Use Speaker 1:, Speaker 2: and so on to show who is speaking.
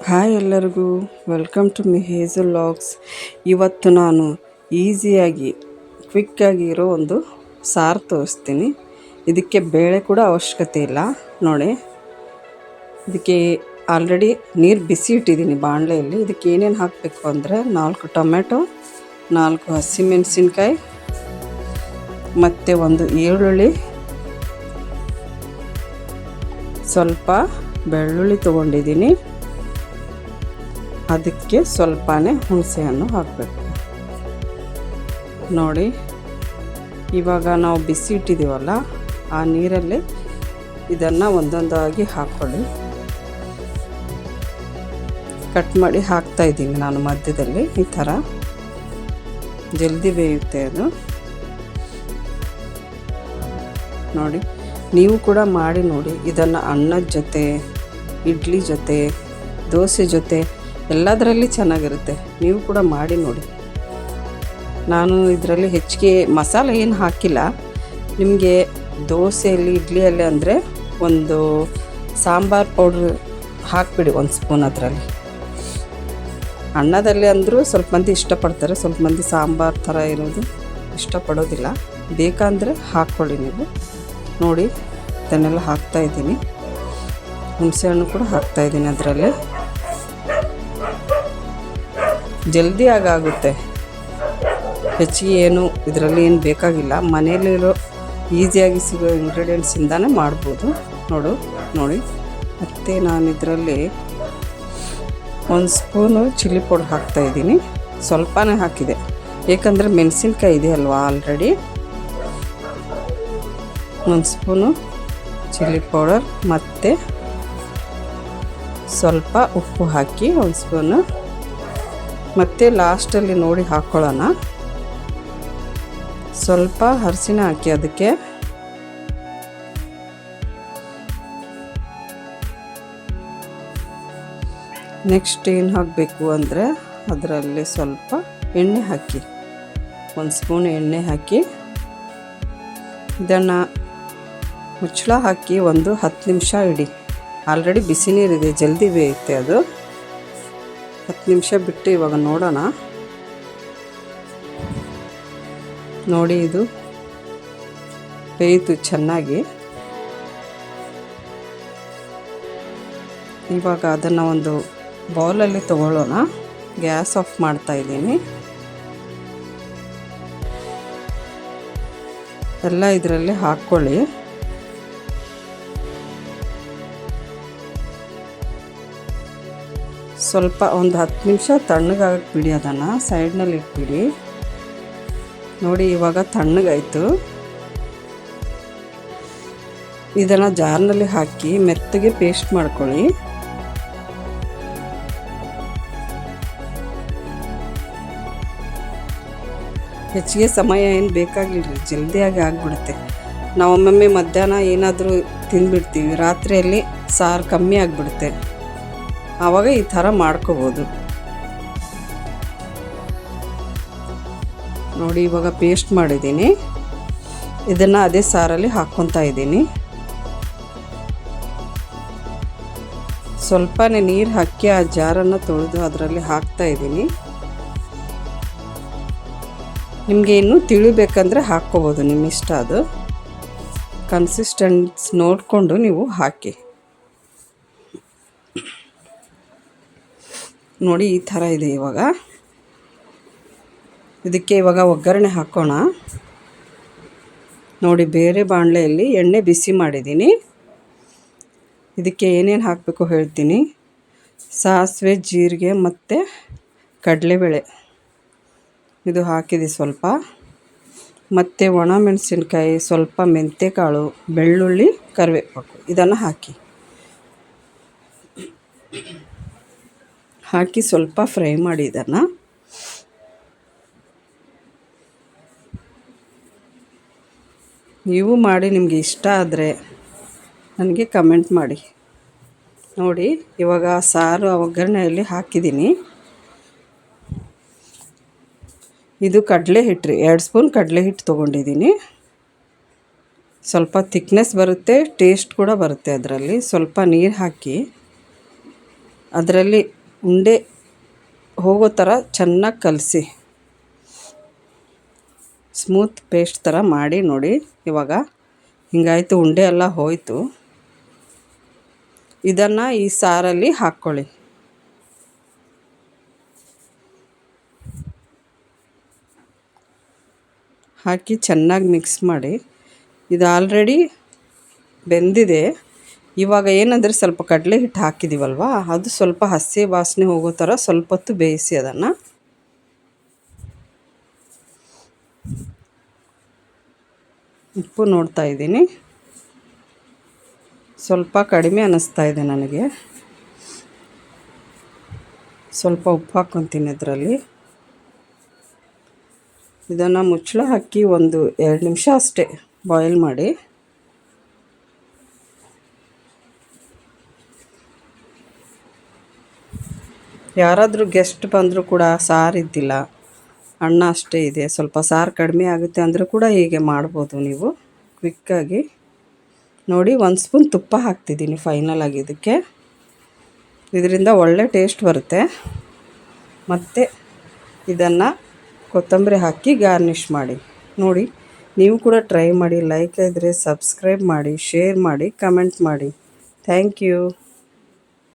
Speaker 1: Hi ಎಲ್ಲರಿಗೂ, welcome to me Hazel logs. ಇವತ್ತು ನಾನು ಈಸಿಯಾಗಿ ಕ್ವಿಕ್ಕಾಗಿ ಇರೋ ಒಂದು ಸಾರು ತೋರಿಸ್ತೀನಿ. ಇದಕ್ಕೆ ಬೇಳೆ ಕೂಡ ಅವಶ್ಯಕತೆ ಇಲ್ಲ. ನೋಡಿ, ಇದಕ್ಕೆ ಆಲ್ರೆಡಿ ನೀರು ಬಿಸಿ ಇಟ್ಟಿದ್ದೀನಿ ಬಾಣಲೆಯಲ್ಲಿ. ಇದಕ್ಕೆ ಏನೇನು ಹಾಕಬೇಕು ಅಂದರೆ 4 ಟೊಮೆಟೊ, 4 ಹಸಿಮೆಣಸಿನ್ಕಾಯಿ ಮತ್ತು ಒಂದು ಈರುಳ್ಳಿ, ಸ್ವಲ್ಪ ಬೆಳ್ಳುಳ್ಳಿ ತೊಗೊಂಡಿದ್ದೀನಿ. ಅದಕ್ಕೆ ಸ್ವಲ್ಪನೇ ಹುಣಸೆಹಣ್ಣು ಹಾಕಬೇಕು. ನೋಡಿ, ಇವಾಗ ನಾವು ಬಿಸಿ ಇಟ್ಟಿದ್ದೀವಲ್ಲ, ಆ ನೀರಲ್ಲಿ ಇದನ್ನು ಒಂದೊಂದಾಗಿ ಹಾಕ್ಕೊಳ್ಳಿ. ಕಟ್ ಮಾಡಿ ಹಾಕ್ತಾಯಿದ್ದೀನಿ ನಾನು ಮಧ್ಯದಲ್ಲಿ. ಈ ಥರ ಜಲ್ದಿ ಬೇಯುತ್ತೆ ಅದು. ನೋಡಿ, ನೀವು ಕೂಡ ಮಾಡಿ ನೋಡಿ. ಇದನ್ನು ಅನ್ನದ ಜೊತೆ, ಇಡ್ಲಿ ಜೊತೆ, ದೋಸೆ ಜೊತೆ ಎಲ್ಲದರಲ್ಲಿ ಚೆನ್ನಾಗಿರುತ್ತೆ. ನೀವು ಕೂಡ ಮಾಡಿ ನೋಡಿ. ನಾನು ಇದರಲ್ಲಿ ಹೆಚ್ಚಿಗೆ ಮಸಾಲೆ ಏನು ಹಾಕಿಲ್ಲ. ನಿಮಗೆ ದೋಸೆಯಲ್ಲಿ, ಇಡ್ಲಿಯಲ್ಲಿ ಅಂದರೆ ಒಂದು ಸಾಂಬಾರು ಪೌಡ್ರ್ ಹಾಕಿಬಿಡಿ, 1 ಸ್ಪೂನ್ ಅದರಲ್ಲಿ. ಅನ್ನದಲ್ಲಿ ಅಂದರೂ ಸ್ವಲ್ಪ ಮಂದಿ ಇಷ್ಟಪಡ್ತಾರೆ, ಸ್ವಲ್ಪ ಮಂದಿ ಸಾಂಬಾರು ಥರ ಇರೋದು ಇಷ್ಟಪಡೋದಿಲ್ಲ. ಬೇಕಂದರೆ ಹಾಕ್ಕೊಳ್ಳಿ ನೀವು. ನೋಡಿ, ಇದನ್ನೆಲ್ಲ ಹಾಕ್ತಾಯಿದ್ದೀನಿ. ಹುಣಸೆಹಣ್ಣು ಕೂಡ ಹಾಕ್ತಾಯಿದ್ದೀನಿ ಅದರಲ್ಲಿ. ಜಲ್ದಿ ಆಗುತ್ತೆ. ಹೆಚ್ಚಿಗೆ ಏನು ಇದರಲ್ಲಿ ಏನು ಬೇಕಾಗಿಲ್ಲ. ಮನೆಯಲ್ಲಿರೋ ಈಸಿಯಾಗಿ ಸಿಗೋ ಇಂಗ್ರೀಡಿಯೆಂಟ್ಸಿಂದನೇ ಮಾಡ್ಬೋದು. ನೋಡಿ. ಮತ್ತು ನಾನು ಇದರಲ್ಲಿ 1 ಸ್ಪೂನು ಚಿಲ್ಲಿ ಪೌಡರ್ ಹಾಕ್ತಾಯಿದ್ದೀನಿ. ಸ್ವಲ್ಪನೇ ಹಾಕಿದೆ, ಏಕೆಂದರೆ ಮೆಣಸಿನ್ಕಾಯಿ ಇದೆ ಅಲ್ವಾ ಆಲ್ರೆಡಿ. 1 ಸ್ಪೂನು ಚಿಲ್ಲಿ ಪೌಡರ್ ಮತ್ತು ಸ್ವಲ್ಪ ಉಪ್ಪು ಹಾಕಿ 1 ಸ್ಪೂನು. ಮತ್ತು ಲಾಸ್ಟಲ್ಲಿ ನೋಡಿ ಹಾಕ್ಕೊಳ್ಳೋಣ. ಸ್ವಲ್ಪ ಅರಿಶಿನ ಹಾಕಿ ಅದಕ್ಕೆ. ನೆಕ್ಸ್ಟ್ ಏನು ಹಾಕಬೇಕು ಅಂದರೆ ಅದರಲ್ಲಿ ಸ್ವಲ್ಪ ಎಣ್ಣೆ ಹಾಕಿ, 1 ಸ್ಪೂನ್ ಎಣ್ಣೆ ಹಾಕಿ ಇದನ್ನು ಮುಚ್ಚಳ ಹಾಕಿ ಒಂದು 10 ನಿಮಿಷ ಇಡಿ. ಆಲ್ರೆಡಿ ಬಿಸಿ ನೀರಿದೆ, ಜಲ್ದಿ ಬೇಯುತ್ತೆ ಅದು. 10 ನಿಮಿಷ ಬಿಟ್ಟು ಇವಾಗ ನೋಡೋಣ. ನೋಡಿ, ಇದು ಬೇಯಿತು ಚೆನ್ನಾಗಿ. ಇವಾಗ ಅದನ್ನು ಒಂದು ಬೌಲಲ್ಲಿ ತಗೊಳ್ಳೋಣ. ಗ್ಯಾಸ್ ಆಫ್ ಮಾಡ್ತಾ ಇದ್ದೀನಿ. ಎಲ್ಲ ಇದರಲ್ಲಿ ಹಾಕ್ಕೊಳ್ಳಿ. ಸ್ವಲ್ಪ ಒಂದು 10 ನಿಮಿಷ ತಣ್ಣಗಾಗಕ್ಕೆ ಬಿಡಿ. ಅದನ್ನು ಸೈಡ್ನಲ್ಲಿ ಇಟ್ಬಿಡಿ. ನೋಡಿ, ಇವಾಗ ತಣ್ಣಗಾಯಿತು. ಇದನ್ನು ಜಾರ್ನಲ್ಲಿ ಹಾಕಿ ಮೆತ್ತಗೆ ಪೇಸ್ಟ್ ಮಾಡ್ಕೊಳ್ಳಿ. ಹೆಚ್ಚಿಗೆ ಸಮಯ ಏನು ಬೇಕಾಗಿಲ್ಲ, ಜಲ್ದಿಯಾಗಿ ಆಗಿಬಿಡುತ್ತೆ. ನಾವು ಒಮ್ಮೊಮ್ಮೆ ಮಧ್ಯಾಹ್ನ ಏನಾದರೂ ತಿಂದುಬಿಡ್ತೀವಿ, ರಾತ್ರಿಯಲ್ಲಿ ಸಾರು ಕಮ್ಮಿ ಆಗಿಬಿಡುತ್ತೆ. ಆವಾಗ ಈ ಥರ ಮಾಡ್ಕೋಬೋದು. ನೋಡಿ, ಇವಾಗ ಪೇಸ್ಟ್ ಮಾಡಿದ್ದೀನಿ. ಇದನ್ನು ಅದೇ ಸಾರಲ್ಲಿ ಹಾಕ್ಕೊತಾ ಇದ್ದೀನಿ. ಸ್ವಲ್ಪನೇ ನೀರು ಹಾಕಿ ಆ ಜಾರನ್ನು ತೊಳೆದು ಅದರಲ್ಲಿ ಹಾಕ್ತಾ ಇದ್ದೀನಿ. ನಿಮಗೆ ಇನ್ನೂ ತಿಳಿಬೇಕಂದ್ರೆ ಹಾಕ್ಕೋಬೋದು, ನಿಮ್ಮ ಇಷ್ಟ. ಅದು ಕನ್ಸಿಸ್ಟೆನ್ಸ್ ನೋಡಿಕೊಂಡು ನೀವು ಹಾಕಿ. ನೋಡಿ, ಈ ಥರ ಇದೆ. ಇವಾಗ ಇದಕ್ಕೆ ಇವಾಗ ಒಗ್ಗರಣೆ ಹಾಕೋಣ. ನೋಡಿ, ಬೇರೆ ಬಾಣಲೆಯಲ್ಲಿ ಎಣ್ಣೆ ಬಿಸಿ ಮಾಡಿದ್ದೀನಿ. ಇದಕ್ಕೆ ಏನೇನು ಹಾಕಬೇಕು ಹೇಳ್ತೀನಿ. ಸಾಸಿವೆ, ಜೀರಿಗೆ ಮತ್ತು ಕಡಲೆಬೇಳೆ ಇದು ಹಾಕಿದೆ ಸ್ವಲ್ಪ. ಮತ್ತು ಒಣಮೆಣಸಿನ್ಕಾಯಿ, ಸ್ವಲ್ಪ ಮೆಂತ್ಯಕಾಳು, ಬೆಳ್ಳುಳ್ಳಿ, ಕರಿವೇಪಾಕು ಇದನ್ನು ಹಾಕಿ ಸ್ವಲ್ಪ ಫ್ರೈ ಮಾಡಿ ಇದನ್ನು. ನೀವು ಮಾಡಿ, ನಿಮಗೆ ಇಷ್ಟ ಆದರೆ ನನಗೆ ಕಮೆಂಟ್ ಮಾಡಿ. ನೋಡಿ, ಇವಾಗ ಸಾರು ಒಗ್ಗರಣೆಯಲ್ಲಿ ಹಾಕಿದ್ದೀನಿ. ಇದು ಕಡಲೆ ಹಿಟ್ಟು ರೀ, 2 ಸ್ಪೂನ್ ಕಡಲೆ ಹಿಟ್ಟು ತೊಗೊಂಡಿದ್ದೀನಿ. ಸ್ವಲ್ಪ ಥಿಕ್ನೆಸ್ ಬರುತ್ತೆ, ಟೇಸ್ಟ್ ಕೂಡ ಬರುತ್ತೆ ಅದರಲ್ಲಿ. ಸ್ವಲ್ಪ ನೀರು ಹಾಕಿ ಅದರಲ್ಲಿ ಉಂಡೆ ಹೋಗೋ ಥರ ಚೆನ್ನಾಗಿ ಕಲಸಿ ಸ್ಮೂತ್ ಪೇಸ್ಟ್ ಥರ ಮಾಡಿ ನೋಡಿ. ಇವಾಗ ಹಿಂಗಾಯಿತು, ಉಂಡೆ ಎಲ್ಲ ಹೋಯಿತು. ಇದನ್ನು ಈ ಸಾರಲ್ಲಿ ಹಾಕ್ಕೊಳ್ಳಿ. ಹಾಕಿ ಚೆನ್ನಾಗಿ ಮಿಕ್ಸ್ ಮಾಡಿ. ಇದು ಆಲ್ರೆಡಿ ಬೆಂದಿದೆ. ಇವಾಗ ಏನಂದರೆ ಸ್ವಲ್ಪ ಕಡಲೆ ಹಿಟ್ಟು ಹಾಕಿದ್ದೀವಲ್ವ, ಅದು ಸ್ವಲ್ಪ ಹಸಿ ವಾಸನೆ ಹೋಗೋ ಥರ ಸ್ವಲ್ಪ ಹೊತ್ತು ಬೇಯಿಸಿ. ಅದನ್ನು ಉಪ್ಪು ನೋಡ್ತಾ ಇದ್ದೀನಿ, ಸ್ವಲ್ಪ ಕಡಿಮೆ ಅನ್ನಿಸ್ತಾ ಇದೆ ನನಗೆ. ಸ್ವಲ್ಪ ಉಪ್ಪು ಹಾಕ್ಕೊತೀನಿ ಇದರಲ್ಲಿ. ಇದನ್ನು ಮುಚ್ಚಳ ಹಾಕಿ ಒಂದು 2 ನಿಮಿಷ ಅಷ್ಟೇ ಬಾಯ್ಲ್ ಮಾಡಿ. ಯಾರಾದರೂ ಗೆಸ್ಟ್ ಬಂದರೂ ಕೂಡ ಸಾರು ಇದ್ದಿಲ್ಲ, ಅನ್ನ ಅಷ್ಟೇ ಇದೆ, ಸ್ವಲ್ಪ ಸಾರು ಕಡಿಮೆ ಆಗುತ್ತೆ ಅಂದರೂ ಕೂಡ ಹೀಗೆ ಮಾಡ್ಬೋದು ನೀವು ಕ್ವಿಕ್ಕಾಗಿ. ನೋಡಿ, 1 ಸ್ಪೂನ್ ತುಪ್ಪ ಹಾಕ್ತಿದ್ದೀನಿ ಫೈನಲ್ ಆಗಿ. ಇದರಿಂದ ಒಳ್ಳೆ ಟೇಸ್ಟ್ ಬರುತ್ತೆ. ಮತ್ತು ಇದನ್ನು ಕೊತ್ತಂಬರಿ ಹಾಕಿ ಗಾರ್ನಿಷ್ ಮಾಡಿ. ನೋಡಿ, ನೀವು ಕೂಡ ಟ್ರೈ ಮಾಡಿ. ಲೈಕ್ ಇದ್ದರೆ ಸಬ್ಸ್ಕ್ರೈಬ್ ಮಾಡಿ, ಶೇರ್ ಮಾಡಿ, ಕಮೆಂಟ್ ಮಾಡಿ. Thank you.